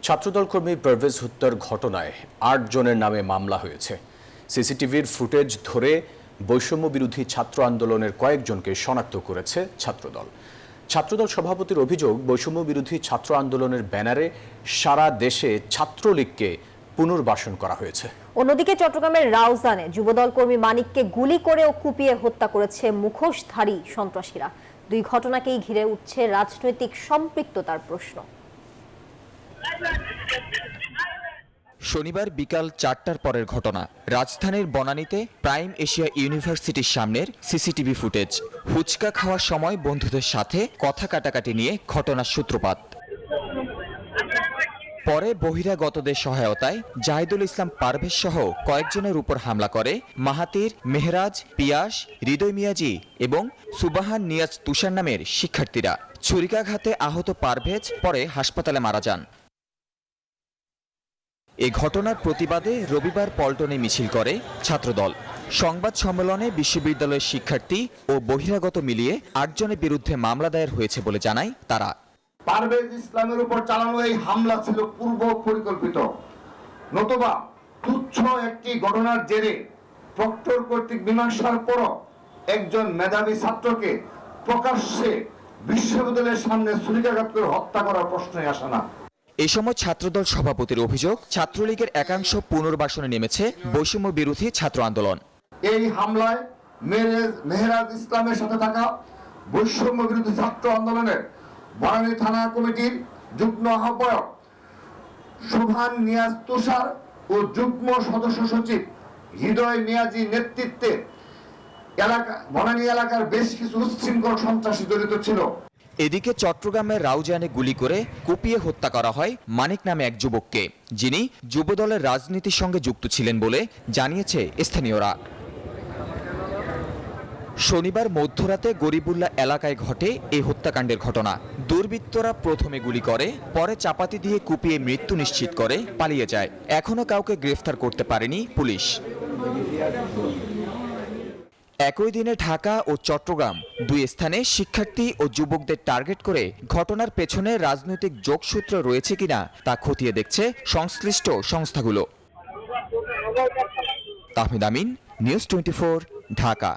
ছাত্রদল কর্মী পারভেজ হত্যার ঘটনায় ৮ জনের নামে মামলা হয়েছে। সিসিটিভির ফুটেজ ধরে বৈষম্য বিরোধী ছাত্র আন্দোলনের কয়েকজনকে শনাক্ত করেছে ছাত্রদল সভাপতির অভিযোগ, বৈষম্য বিরোধী ছাত্র আন্দোলনের ব্যানারে সারা দেশে ছাত্রলীগকে পুনর্বাসন করা হয়েছে। অন্যদিকে চট্টগ্রামের রাউজানে যুবদল কর্মী মানিককে গুলি করে ও কুপিয়ে হত্যা করেছে মুখোশধারী সন্ত্রাসীরা। দুই ঘটনাকেই ঘিরে উঠছে রাজনৈতিক সম্পৃক্ততার প্রশ্ন। শনিবার বিকাল ৪টার পরের ঘটনা। রাজধানীর বনানীতে প্রাইম এশিয়া ইউনিভার্সিটির সামনের সিসিটিভি ফুটেজ। ফুচকা খাওয়ার সময় বন্ধুদের সাথে কথা কাটাকাটি নিয়ে ঘটনার সূত্রপাত। পরে বহিরাগতদের সহায়তায় জাহিদুল ইসলাম পারভেজ সহ কয়েকজনের উপর হামলা করে মাহাতির, মেহরাজ, পিয়াস, হৃদয় মিয়াজি এবং সুবাহান নিয়াজ তুষার নামের শিক্ষার্থীরা। ছুরিকাঘাতে আহত পারভেজ পরে হাসপাতালে মারা যান। এ ঘটনার প্রতিবাদে রবিবার পল্টনে মিছিল করে ছাত্রদল। সংবাদ সম্মেলনে বিশ্ববিদ্যালয়ের শিক্ষার্থী ও বহিরাগত মিলিয়ে ৮ জনের বিরুদ্ধে মামলা দায়ের হয়েছে বলে জানায় তারা। পারভেজ ইসলামের উপর চালানো এই হামলা ছিল পূর্ব পরিকল্পিত, নতুবা তুচ্ছ একটি ঘটনার জেরে প্রক্টর কর্তৃক মীমাংসার পরও একজন মেধাবী ছাত্রকে প্রকাশ্যে বিশ্ববিদ্যালয়ের সামনে ছুরিকাঘাত করে হত্যা করার প্রশ্নই আসে না। এ সময় ছাত্রদল সভাপতির অভিযোগ, ছাত্রলীগের একাংশ পুনর্বাসনে নেমেছে বৈষম্য বিরোধী ছাত্র আন্দোলন। এই হামলায় মেহরাজ ইসলামের সাথে থাকা বৈষম্য বিরোধী ছাত্র আন্দোলনের বনানী থানা কমিটির যুগ্ম আহ্বায়ক সুবহান নিয়াজ তুষার ও যুগ্ম সদস্য সচিব হৃদয় মিয়াজি নেতৃত্বে বনানী এলাকার বেশ কিছু উচ্ছৃঙ্খল সন্ত্রাসী জড়িত ছিল। এদিকে চট্টগ্রামের রাউজানে গুলি করে কুপিয়ে হত্যা করা হয় মানিক নামে এক যুবককে, যিনি যুবদলের রাজনীতির সঙ্গে যুক্ত ছিলেন বলে জানিয়েছে স্থানীয়রা। শনিবার মধ্যরাতে গরিবুল্লাহ এলাকায় ঘটে এই হত্যাকাণ্ডের ঘটনা। দুর্বৃত্তরা প্রথমে গুলি করে, পরে চাপাতি দিয়ে কুপিয়ে মৃত্যু নিশ্চিত করে পালিয়ে যায়। এখনো কাউকে গ্রেফতার করতে পারেনি পুলিশ। একই দিনে ঢাকা ও চট্টগ্রাম দুই স্থানে শিক্ষার্থী ও যুবকদের টার্গেট করে ঘটনার পেছনে রাজনৈতিক যোগসূত্র রয়েছে কিনা তা খতিয়ে দেখছে সংশ্লিষ্ট সংস্থাগুলো। তাহমিদ আমিন, নিউজ 24, ঢাকা।